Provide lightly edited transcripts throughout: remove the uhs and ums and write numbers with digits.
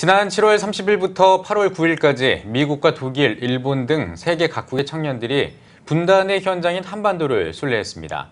지난 7월 30일부터 8월 9일까지 미국과 독일, 일본 등 세계 각국의 청년들이 분단의 현장인 한반도를 순례했습니다.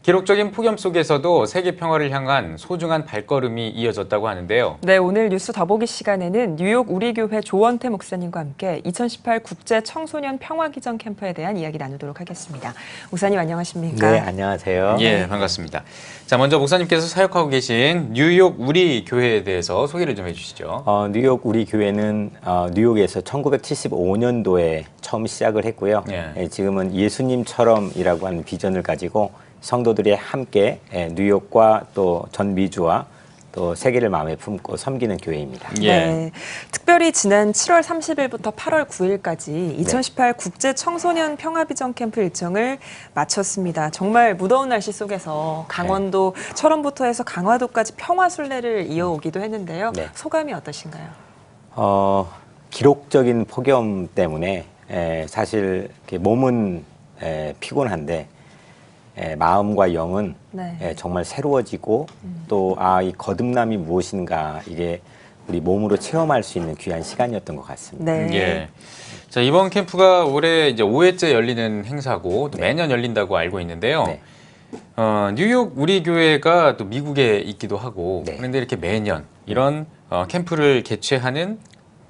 기록적인 폭염 속에서도 세계 평화를 향한 소중한 발걸음이 이어졌다고 하는데요. 네, 오늘 뉴스 더보기 시간에는 뉴욕 우리교회 조원태 목사님과 함께 2018 국제 청소년 평화기정 캠프에 대한 이야기 나누도록 하겠습니다. 목사님 안녕하십니까? 네, 안녕하세요. 예, 반갑습니다. 자, 먼저 목사님께서 사역하고 계신 뉴욕 우리교회에 대해서 소개를 좀 해주시죠. 뉴욕 우리교회는 뉴욕에서 1975년도에 처음 시작을 했고요. 예. 지금은 예수님처럼이라고 하는 비전을 가지고 성도들이 함께 뉴욕과 또 전 미주와 또 세계를 마음에 품고 섬기는 교회입니다. 예. 네, 특별히 지난 7월 30일부터 8월 9일까지 2018 국제 청소년 평화비전 캠프 일정을 마쳤습니다. 정말 무더운 날씨 속에서 강원도 철원부터 해서 강화도까지 평화 순례를 이어오기도 했는데요. 네. 소감이 어떠신가요? 기록적인 폭염 때문에 사실 이렇게 몸은 피곤한데 마음과 영은 네. 정말 새로워지고 또 이 거듭남이 무엇인가 이게 우리 몸으로 체험할 수 있는 귀한 시간이었던 것 같습니다. 네. 예. 자, 이번 캠프가 올해 이제 5회째 열리는 행사고 또 매년 열린다고 알고 있는데요. 네. 뉴욕 우리 교회가 또 미국에 있기도 하고 네. 그런데 이렇게 매년 이런 캠프를 개최하는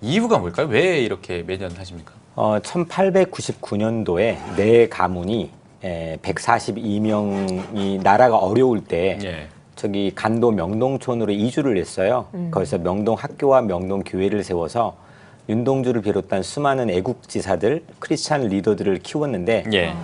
이유가 뭘까요? 왜 이렇게 매년 하십니까? 1899년도에 네 가문이 142명이 나라가 어려울 때 예. 저기 간도 명동촌으로 이주를 했어요. 거기서 명동학교와 명동교회를 세워서 윤동주를 비롯한 수많은 애국지사들, 크리스찬 리더들을 키웠는데 예.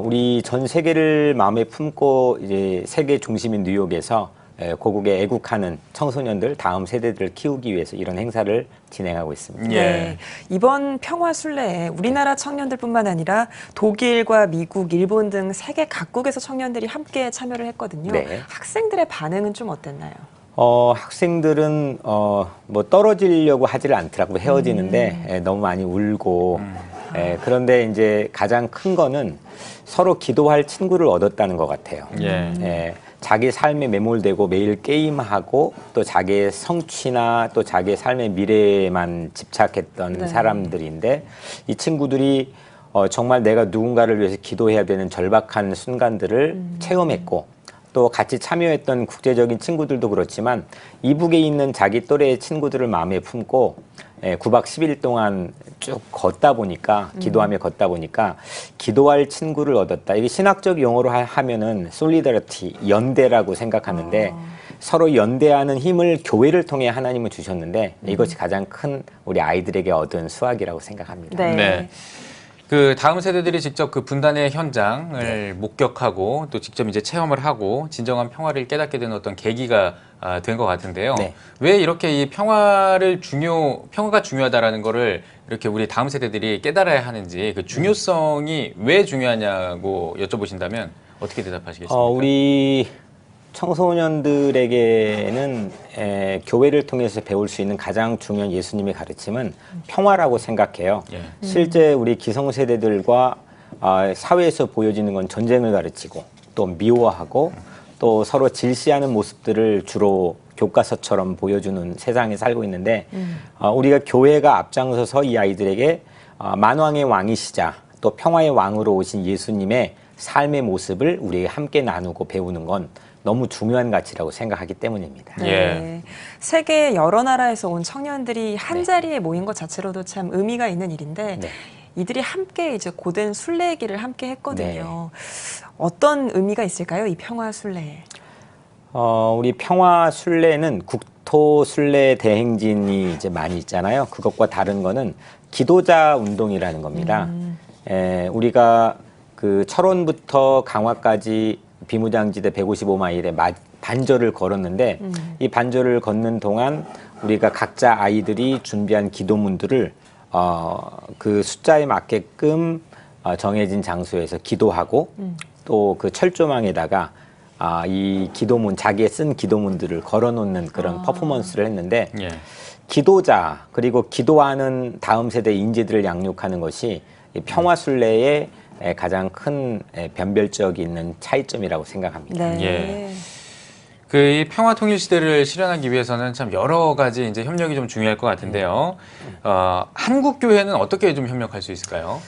우리 전 세계를 마음에 품고 이제 세계 중심인 뉴욕에서 고국에 애국하는 청소년들, 다음 세대들을 키우기 위해서 이런 행사를 진행하고 있습니다. 예. 네, 이번 평화 순례에 우리나라 청년들뿐만 아니라 독일과 미국, 일본 등 세계 각국에서 청년들이 함께 참여를 했거든요. 네. 학생들의 반응은 좀 어땠나요? 학생들은 뭐 떨어지려고 하지를 않더라고요. 헤어지는데 너무 많이 울고 그런데 이제 가장 큰 거는 서로 기도할 친구를 얻었다는 것 같아요. 예. 자기 삶에 매몰되고 매일 게임하고 또 자기의 성취나 또 자기의 삶의 미래에만 집착했던 네. 사람들인데 이 친구들이 정말 내가 누군가를 위해서 기도해야 되는 절박한 순간들을 체험했고 또 같이 참여했던 국제적인 친구들도 그렇지만 이북에 있는 자기 또래의 친구들을 마음에 품고 9박 10일 동안 쭉 걷다 보니까 기도하며 걷다 보니까 기도할 친구를 얻었다. 이게 신학적 용어로 하면은 솔리더리티, 연대라고 생각하는데 서로 연대하는 힘을 교회를 통해 하나님은 주셨는데 이것이 가장 큰 우리 아이들에게 얻은 수확이라고 생각합니다. 네. 네. 그 다음 세대들이 직접 그 분단의 현장을 목격하고 또 직접 이제 체험을 하고 진정한 평화를 깨닫게 된 어떤 계기가 된 것 같은데요. 네. 왜 이렇게 이 평화가 중요하다라는 거를 이렇게 우리 다음 세대들이 깨달아야 하는지 그 중요성이 왜 중요하냐고 여쭤보신다면 어떻게 대답하시겠습니까? 우리 청소년들에게는 교회를 통해서 배울 수 있는 가장 중요한 예수님의 가르침은 평화라고 생각해요. 예. 실제 우리 기성세대들과 사회에서 보여지는 건 전쟁을 가르치고 또 미워하고 또 서로 질시하는 모습들을 주로 교과서처럼 보여주는 세상에 살고 있는데 우리가 교회가 앞장서서 이 아이들에게 만왕의 왕이시자 또 평화의 왕으로 오신 예수님의 삶의 모습을 우리 함께 나누고 배우는 건 너무 중요한 가치라고 생각하기 때문입니다. 네. 예. 세계 여러 나라에서 온 청년들이 한 자리에 모인 것 자체로도 참 의미가 있는 일인데 네. 이들이 함께 이제 고된 순례길을 함께 했거든요. 어떤 의미가 있을까요? 이 평화 순례에. 우리 평화 순례는 국토 순례 대행진이 이제 많이 있잖아요. 그것과 다른 거는 기도자 운동이라는 겁니다. 우리가 그 철원부터 강화까지 비무장지대 155마일의 반절을 걸었는데 이 반절을 걷는 동안 우리가 각자 아이들이 준비한 기도문들을 그 숫자에 맞게끔 정해진 장소에서 기도하고 또 그 철조망에다가 이 기도문, 자기의 쓴 기도문들을 걸어놓는 그런 퍼포먼스를 했는데 예. 기도자 그리고 기도하는 다음 세대 인재들을 양육하는 것이 이 평화순례의 가장 큰 변별적 있는 차이점이라고 생각합니다. 네. 예. 이 평화 통일 시대를 실현하기 위해서는 참 여러 가지 이제 협력이 좀 중요할 것 같은데요. 한국 교회는 어떻게 좀 협력할 수 있을까요?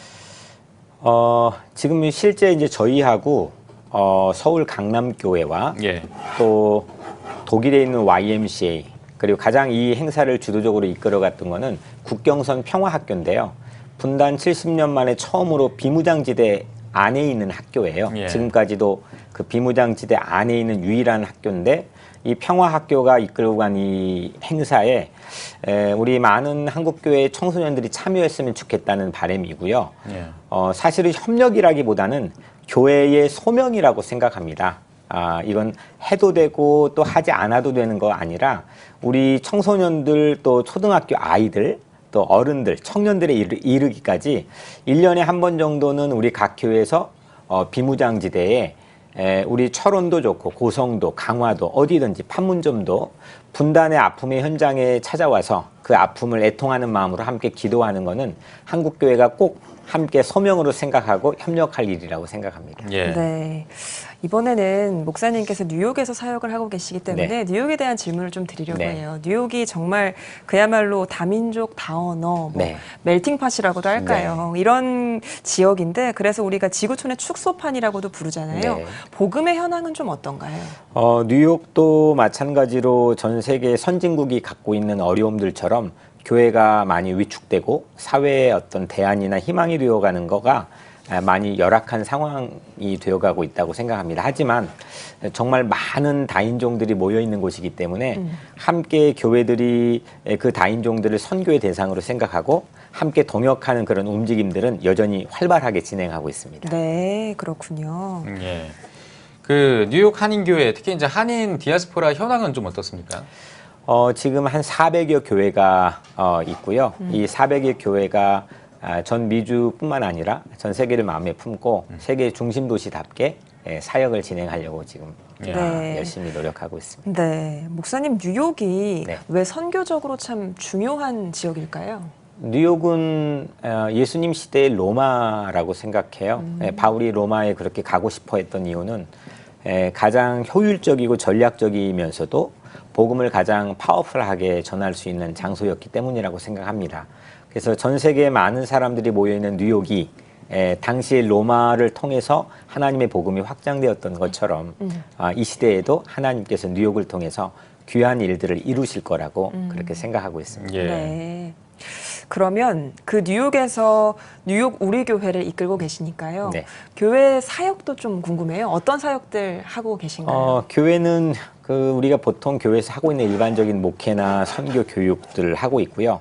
지금 실제 이제 저희하고 서울 강남교회와 예. 또 독일에 있는 YMCA 그리고 가장 이 행사를 주도적으로 이끌어갔던 거는 국경선 평화학교인데요. 분단 70년 만에 처음으로 비무장지대 안에 있는 학교예요. 예. 지금까지도 그 비무장지대 안에 있는 유일한 학교인데 이 평화학교가 이끌고 간 이 행사에 우리 많은 한국교회 청소년들이 참여했으면 좋겠다는 바람이고요. 예. 사실은 협력이라기보다는 교회의 소명이라고 생각합니다. 이건 해도 되고 또 하지 않아도 되는 거 아니라 우리 청소년들 또 초등학교 아이들 또 어른들, 청년들에 이르기까지 1년에 한 번 정도는 우리 각 교회에서 비무장지대에 우리 철원도 좋고 고성도, 강화도 어디든지 판문점도 분단의 아픔의 현장에 찾아와서 그 아픔을 애통하는 마음으로 함께 기도하는 것은 한국교회가 꼭 함께 소명으로 생각하고 협력할 일이라고 생각합니다. 예. 네. 이번에는 목사님께서 뉴욕에서 사역을 하고 계시기 때문에 네. 뉴욕에 대한 질문을 좀 드리려고 네. 해요. 뉴욕이 정말 그야말로 다민족, 다언어, 네. 멜팅팟이라고도 할까요? 이런 지역인데 그래서 우리가 지구촌의 축소판이라고도 부르잖아요. 네. 복음의 현황은 좀 어떤가요? 뉴욕도 마찬가지로 전 세계 선진국이 갖고 있는 어려움들처럼 교회가 많이 위축되고 사회의 어떤 대안이나 희망이 되어가는 거가 많이 열악한 상황이 되어가고 있다고 생각합니다. 하지만 정말 많은 다인종들이 모여 있는 곳이기 때문에 함께 교회들이 그 다인종들을 선교의 대상으로 생각하고 함께 동역하는 그런 움직임들은 여전히 활발하게 진행하고 있습니다. 네, 그렇군요. 예. 그 뉴욕 한인교회 특히 이제 한인 디아스포라 현황은 좀 어떻습니까? 지금 한 400여 교회가 있고요. 이 400여 교회가 전 미주뿐만 아니라 전 세계를 마음에 품고 세계 중심 도시답게 사역을 진행하려고 지금 네. 열심히 노력하고 있습니다. 네, 목사님 뉴욕이 네. 왜 선교적으로 참 중요한 지역일까요? 뉴욕은 예수님 시대의 로마라고 생각해요. 바울이 로마에 그렇게 가고 싶어 했던 이유는 가장 효율적이고 전략적이면서도 복음을 가장 파워풀하게 전할 수 있는 장소였기 때문이라고 생각합니다. 그래서 전 세계에 많은 사람들이 모여있는 뉴욕이 당시 로마를 통해서 하나님의 복음이 확장되었던 것처럼 이 시대에도 하나님께서 뉴욕을 통해서 귀한 일들을 이루실 거라고 그렇게 생각하고 있습니다. 예. 네. 그러면 그 뉴욕에서 뉴욕 우리 교회를 이끌고 계시니까요. 네. 교회 사역도 좀 궁금해요. 어떤 사역들 하고 계신가요? 교회는 우리가 보통 교회에서 하고 있는 일반적인 목회나 선교 교육들을 하고 있고요.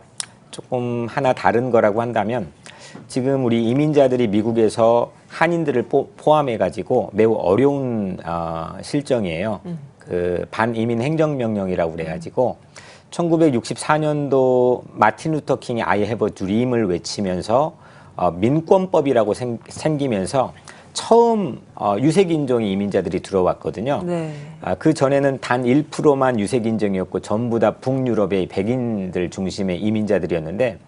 조금 하나 다른 거라고 한다면 지금 우리 이민자들이 미국에서 한인들을 포함해 가지고 매우 어려운 실정이에요. 그 반이민 행정명령이라고 그래가지고 1964년도 마틴 루터 킹이 I have a dream을 외치면서 민권법이라고 생기면서 처음 유색인종의 이민자들이 들어왔거든요. 네. 그 전에는 단 1%만 유색인종이었고 전부 다 북유럽의 백인들 중심의 이민자들이었는데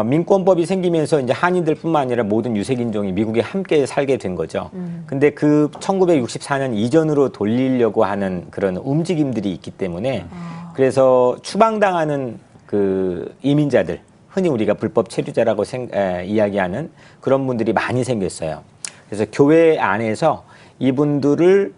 민권법이 생기면서 이제 한인들뿐만 아니라 모든 유색인종이 미국에 함께 살게 된 거죠. 근데 그 1964년 이전으로 돌리려고 하는 그런 움직임들이 있기 때문에 그래서 추방당하는 그 이민자들, 흔히 우리가 불법 체류자라고 이야기하는 그런 분들이 많이 생겼어요. 그래서 교회 안에서 이분들을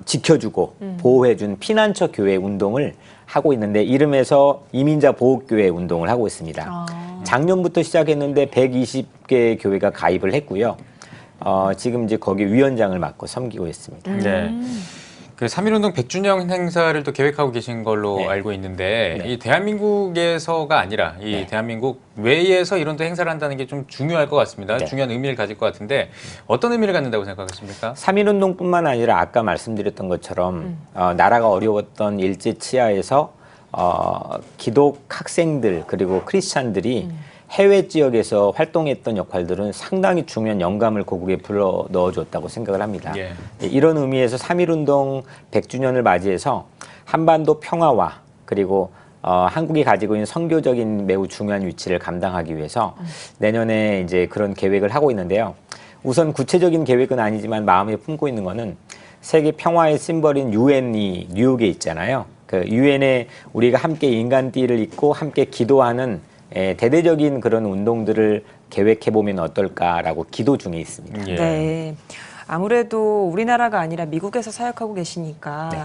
지켜주고 보호해준 피난처 교회 운동을 하고 있는데 이름에서 이민자 보호교회 운동을 하고 있습니다. 작년부터 시작했는데 120개 교회가 가입을 했고요. 지금 이제 거기 위원장을 맡고 섬기고 있습니다. 네. 그 3.1운동 100주년 행사를 또 계획하고 계신 걸로 네. 알고 있는데 네. 이 대한민국에서가 아니라 이 네. 대한민국 외에서 이런 또 행사를 한다는 게 좀 중요할 것 같습니다. 네. 중요한 의미를 가질 것 같은데 어떤 의미를 갖는다고 생각하십니까? 3.1운동뿐만 아니라 아까 말씀드렸던 것처럼 나라가 어려웠던 일제 치하에서 기독 학생들 그리고 크리스찬들이 해외 지역에서 활동했던 역할들은 상당히 중요한 영감을 고국에 불러 넣어줬다고 생각을 합니다. 예. 이런 의미에서 3.1운동 100주년을 맞이해서 한반도 평화와 그리고 한국이 가지고 있는 선교적인 매우 중요한 위치를 감당하기 위해서 내년에 이제 그런 계획을 하고 있는데요. 우선 구체적인 계획은 아니지만 마음에 품고 있는 거는 세계 평화의 심벌인 유엔이 뉴욕에 있잖아요. 그 유엔에 우리가 함께 인간띠를 입고 함께 기도하는 대대적인 그런 운동들을 계획해 보면 어떨까라고 기도 중에 있습니다. 예. 네. 아무래도 우리나라가 아니라 미국에서 사역하고 계시니까 네.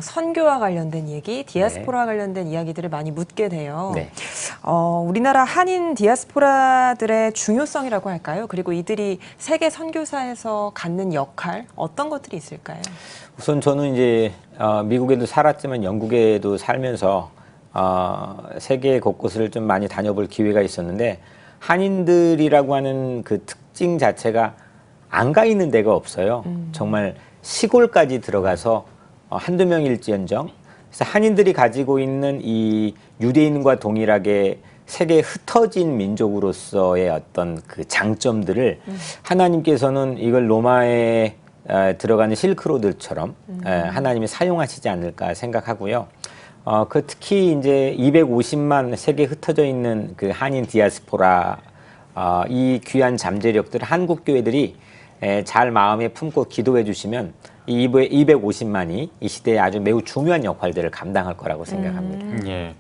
선교와 관련된 얘기, 디아스포라와 관련된 이야기들을 많이 묻게 돼요. 네. 우리나라 한인 디아스포라들의 중요성이라고 할까요? 그리고 이들이 세계 선교사에서 갖는 역할, 어떤 것들이 있을까요? 우선 저는 이제 미국에도 살았지만 영국에도 살면서 세계 곳곳을 좀 많이 다녀볼 기회가 있었는데 한인들이라고 하는 그 특징 자체가 안 가 있는 데가 없어요. 정말 시골까지 들어가서 한두 명일지언정. 그래서 한인들이 가지고 있는 이 유대인과 동일하게 세계에 흩어진 민족으로서의 어떤 그 장점들을 하나님께서는 이걸 로마에 들어가는 실크로드처럼 하나님이 사용하시지 않을까 생각하고요. 그 특히 이제 250만 세계에 흩어져 있는 그 한인 디아스포라 이 귀한 잠재력들 한국 교회들이 잘 마음에 품고 기도해 주시면 이 250만이 이 시대에 아주 매우 중요한 역할들을 감당할 거라고 생각합니다. 예.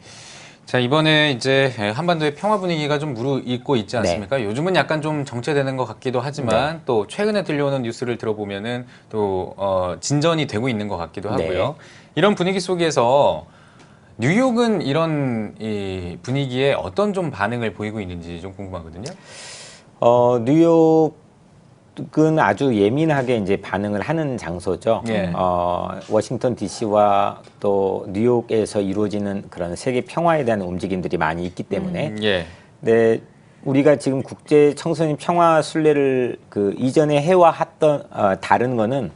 자, 이번에 이제 한반도의 평화 분위기가 좀 무르익고 있지 않습니까? 요즘은 약간 좀 정체되는 것 같기도 하지만 또 최근에 들려오는 뉴스를 들어보면은 또 진전이 되고 있는 것 같기도 하고요. 이런 분위기 속에서 뉴욕은 이런 이 분위기에 어떤 좀 반응을 보이고 있는지 좀 궁금하거든요. 뉴욕은 아주 예민하게 이제 반응을 하는 장소죠. 예. 워싱턴 DC와 또 뉴욕에서 이루어지는 그런 세계 평화에 대한 움직임들이 많이 있기 때문에. 예. 네, 우리가 지금 국제 청소년 평화 순례를 그 이전에 해와 했던 다른 거는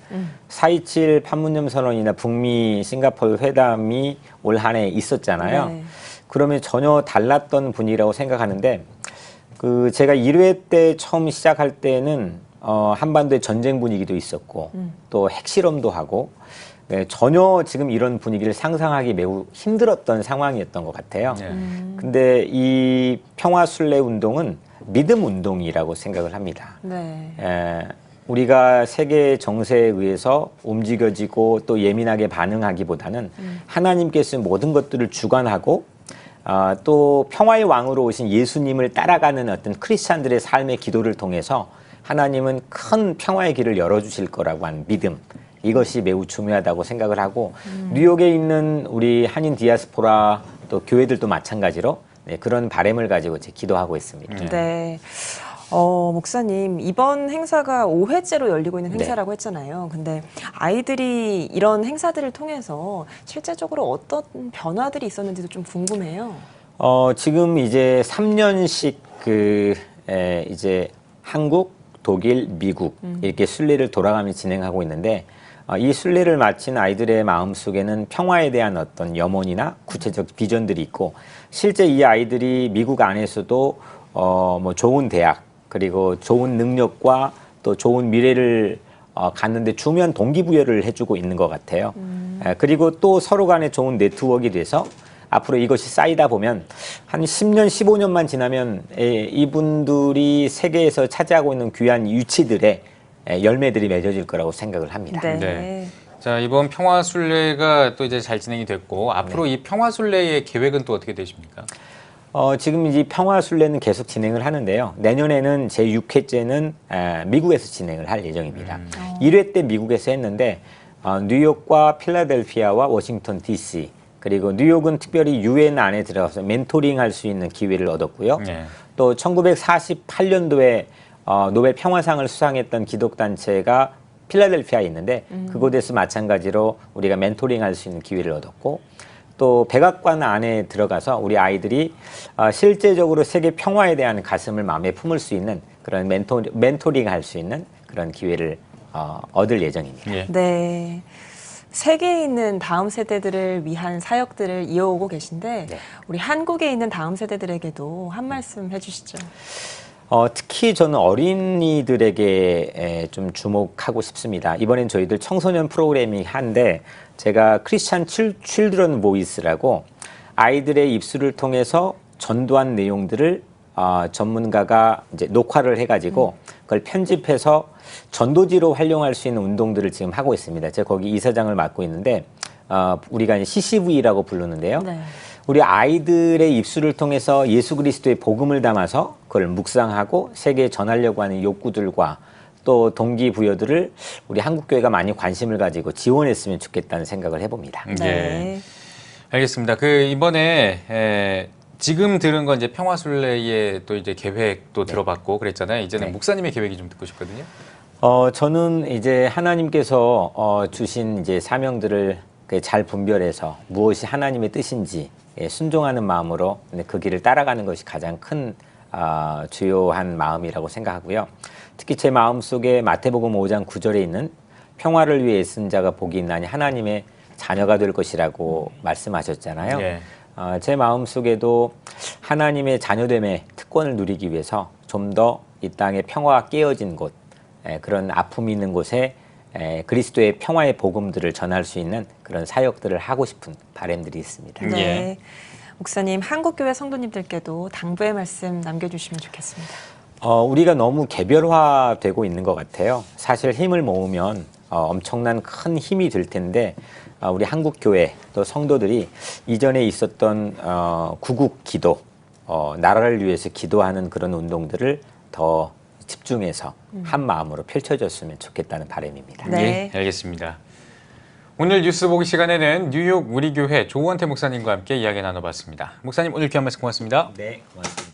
4.27 판문점 선언이나 북미 싱가포르 회담이 올 한 해 있었잖아요. 네. 그러면 전혀 달랐던 분위기라고 생각하는데 그 제가 1회 때 처음 시작할 때는 한반도에 전쟁 분위기도 있었고 또 핵실험도 하고 전혀 지금 이런 분위기를 상상하기 매우 힘들었던 상황이었던 것 같아요. 근데 이 평화순례 운동은 믿음 운동이라고 생각을 합니다. 네. 우리가 세계 정세에 의해서 움직여지고 또 예민하게 반응하기보다는 하나님께서 모든 것들을 주관하고 또 평화의 왕으로 오신 예수님을 따라가는 어떤 크리스찬들의 삶의 기도를 통해서 하나님은 큰 평화의 길을 열어주실 거라고 하는 믿음, 이것이 매우 중요하다고 생각을 하고 뉴욕에 있는 우리 한인 디아스포라 또 교회들도 마찬가지로 그런 바람을 가지고 이제 기도하고 있습니다. 네. 목사님, 이번 행사가 5회째로 열리고 있는 네. 행사라고 했잖아요. 근데 아이들이 이런 행사들을 통해서 실제적으로 어떤 변화들이 있었는지도 좀 궁금해요. 지금 이제 3년씩 이제 한국, 독일, 미국 이렇게 순례를 돌아가며 진행하고 있는데 이 순례를 마친 아이들의 마음속에는 평화에 대한 어떤 염원이나 구체적 비전들이 있고 실제 이 아이들이 미국 안에서도 뭐 좋은 대학 그리고 좋은 능력과 또 좋은 미래를 갖는데 중요한 동기부여를 해주고 있는 것 같아요. 그리고 또 서로 간에 좋은 네트워크가 돼서 앞으로 이것이 쌓이다 보면 한 10년, 15년만 지나면 이분들이 세계에서 차지하고 있는 귀한 위치들의 열매들이 맺어질 거라고 생각을 합니다. 네. 네. 자, 이번 평화 순례가 또 이제 잘 진행이 됐고 앞으로 이 평화 순례의 계획은 또 어떻게 되십니까? 지금 이제 평화 순례는 계속 진행을 하는데요. 내년에는 제 6회째는 미국에서 진행을 할 예정입니다. 1회 때 미국에서 했는데 뉴욕과 필라델피아와 워싱턴 DC 그리고 뉴욕은 특별히 유엔 안에 들어가서 멘토링 할 수 있는 기회를 얻었고요. 네. 또 1948년도에 노벨 평화상을 수상했던 기독단체가 필라델피아에 있는데 그곳에서 마찬가지로 우리가 멘토링 할 수 있는 기회를 얻었고 또 백악관 안에 들어가서 우리 아이들이 실제적으로 세계 평화에 대한 가슴을 마음에 품을 수 있는 그런 멘토링 할 수 있는 그런 기회를 얻을 예정입니다. 예. 네. 세계에 있는 다음 세대들을 위한 사역들을 이어오고 계신데 네. 우리 한국에 있는 다음 세대들에게도 한 말씀 해주시죠. 특히 저는 어린이들에게 좀 주목하고 싶습니다. 이번엔 저희들 청소년 프로그래밍 한데 제가 크리스찬 칠드런 보이스라고 아이들의 입술을 통해서 전도한 내용들을 전문가가 이제 녹화를 해가지고 그걸 편집해서 전도지로 활용할 수 있는 운동들을 지금 하고 있습니다. 제가 거기 이사장을 맡고 있는데 우리가 이제 CCV라고 부르는데요. 네. 우리 아이들의 입술을 통해서 예수 그리스도의 복음을 담아서 그걸 묵상하고 세계에 전하려고 하는 욕구들과 또 동기부여들을 우리 한국교회가 많이 관심을 가지고 지원했으면 좋겠다는 생각을 해봅니다. 네. 알겠습니다. 이번에 지금 들은 건 이제 평화순례의 또 이제 계획도 들어봤고 그랬잖아요. 이제는 네. 목사님의 계획이 좀 듣고 싶거든요. 저는 이제 하나님께서 주신 이제 사명들을 잘 분별해서 무엇이 하나님의 뜻인지 순종하는 마음으로 그 길을 따라가는 것이 가장 큰 주요한 마음이라고 생각하고요. 특히 제 마음 속에 마태복음 5장 9절에 있는 평화를 위해 애쓴 자가 복이 있나니 하나님의 자녀가 될 것이라고 말씀하셨잖아요. 예. 제 마음 속에도 하나님의 자녀됨의 특권을 누리기 위해서 좀 더 이 땅에 평화가 깨어진 곳, 그런 아픔이 있는 곳에 그리스도의 평화의 복음들을 전할 수 있는 그런 사역들을 하고 싶은 바람들이 있습니다. 네. 예. 목사님, 한국교회 성도님들께도 당부의 말씀 남겨주시면 좋겠습니다. 우리가 너무 개별화되고 있는 것 같아요. 사실 힘을 모으면 엄청난 큰 힘이 될 텐데 우리 한국교회 또 성도들이 이전에 있었던 구국 기도, 나라를 위해서 기도하는 그런 운동들을 더 집중해서 한 마음으로 펼쳐졌으면 좋겠다는 바람입니다. 네. 예, 알겠습니다. 오늘 뉴스 보기 시간에는 뉴욕 우리 교회 조원태 목사님과 함께 이야기 나눠봤습니다. 목사님 오늘 귀한 말씀 고맙습니다. 네, 고맙습니다.